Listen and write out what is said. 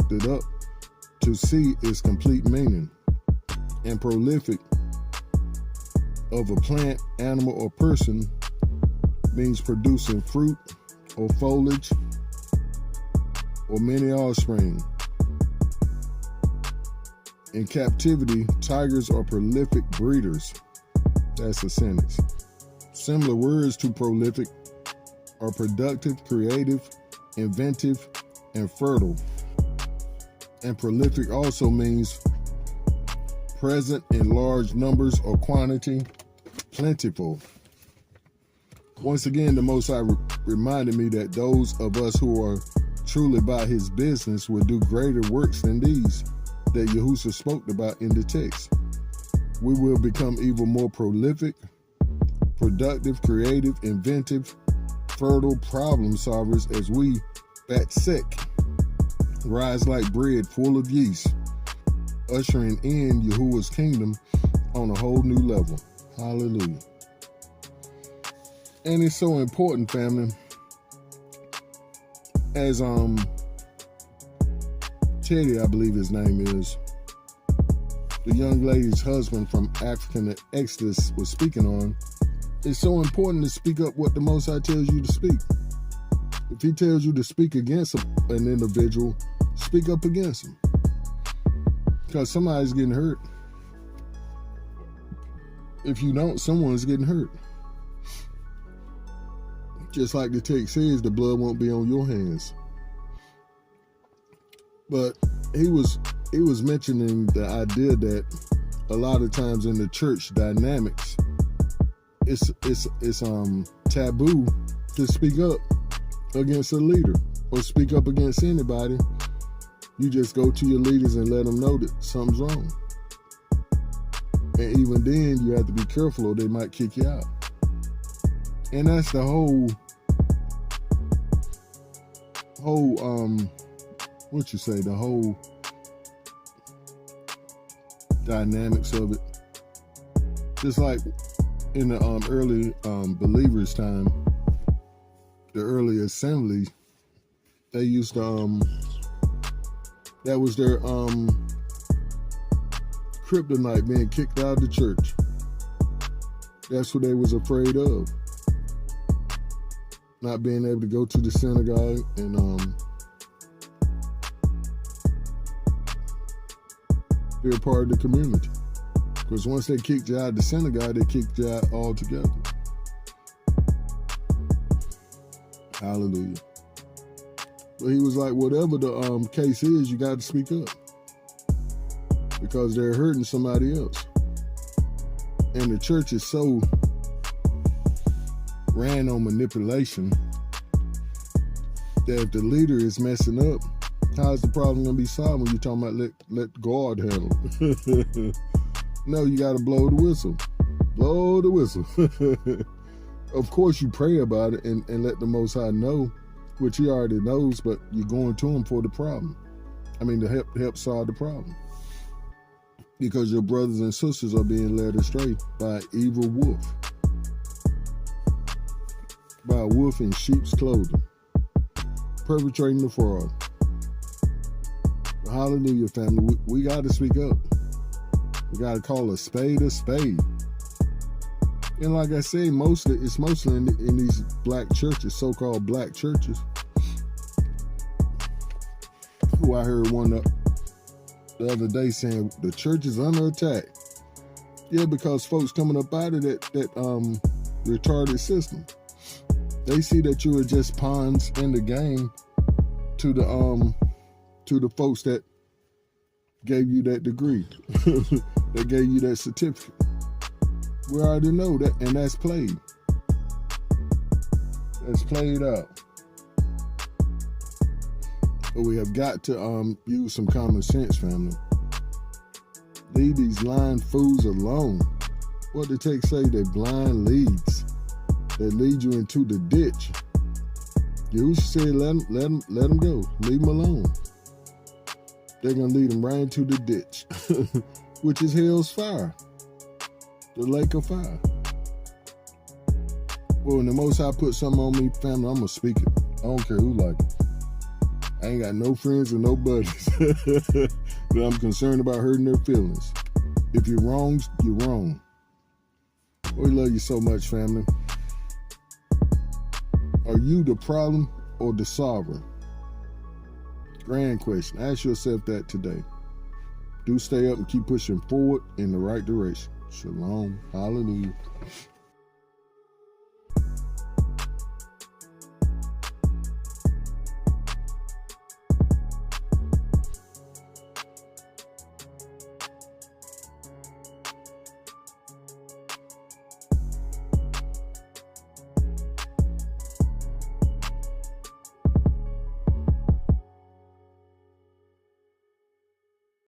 looked it up to see its complete meaning. And prolific of a plant, animal, or person means producing fruit or foliage or many offspring. In captivity, tigers are prolific breeders. That's a sentence. Similar words to prolific are productive, creative, inventive, and fertile. And prolific also means present in large numbers or quantity, plentiful. Once again, the Most High reminded me that those of us who are truly about his business will do greater works than these that Yahushua spoke about in the text. We will become even more prolific, productive, creative, inventive, fertile problem solvers as we, Batsek, rise like bread full of yeast, ushering in Yahuwah's kingdom on a whole new level. Hallelujah. And it's so important, family, as Teddy, I believe his name is, the young lady's husband from African Exodus was speaking on, it's so important to speak up what the Most High tells you to speak. If he tells you to speak against an individual, speak up against him. Because somebody's getting hurt. If you don't, someone's getting hurt. Just like the text says, the blood won't be on your hands. But he was mentioning the idea that a lot of times in the church dynamics, it's taboo to speak up against a leader or speak up against anybody. You just go to your leaders and let them know that something's wrong. And even then, you have to be careful or they might kick you out. And that's the whole the whole dynamics of it. Just like in the early believers' time, the early assembly, they used to that was their kryptonite, being kicked out of the church. That's what they was afraid of. Not being able to go to the synagogue and be a part of the community. Because once they kicked you out of the synagogue, they kicked you out altogether. Hallelujah. But he was like, whatever the case is, you got to speak up. Because they're hurting somebody else. And the church is so ran on manipulation that if the leader is messing up, how is the problem going to be solved when you're talking about let God handle it? No, you got to blow the whistle. Blow the whistle. Of course, you pray about it and let the Most High know, which he already knows, but you're going to him for the problem. I mean, to help solve the problem. Because your brothers and sisters are being led astray by an evil wolf. By a wolf in sheep's clothing. Perpetrating the fraud. Hallelujah, family. We got to speak up. We got to call a spade a spade. And like I say, it's mostly in these black churches, so-called black churches. Who I heard one the other day saying the church is under attack. Yeah, because folks coming up out of that retarded system. They see that you are just pawns in the game to the folks that gave you that degree. That gave you that certificate. We already know that, and that's played. That's played out. But we have got to use some common sense, family. Leave these lying fools alone. What the text say? They blind leads that lead you into the ditch. Yahushua said, let them go. Leave them alone. They're going to lead them right into the ditch, which is hell's fire, the lake of fire. Well, when the Most High put something on me, family, I'm going to speak it. I don't care who like it. I ain't got no friends or no buddies. But I'm concerned about hurting their feelings. If you're wrong, you're wrong. We love you so much, family. Are you the problem or the solver? Grand question. Ask yourself that today. Do stay up and keep pushing forward in the right direction. Shalom. Hallelujah.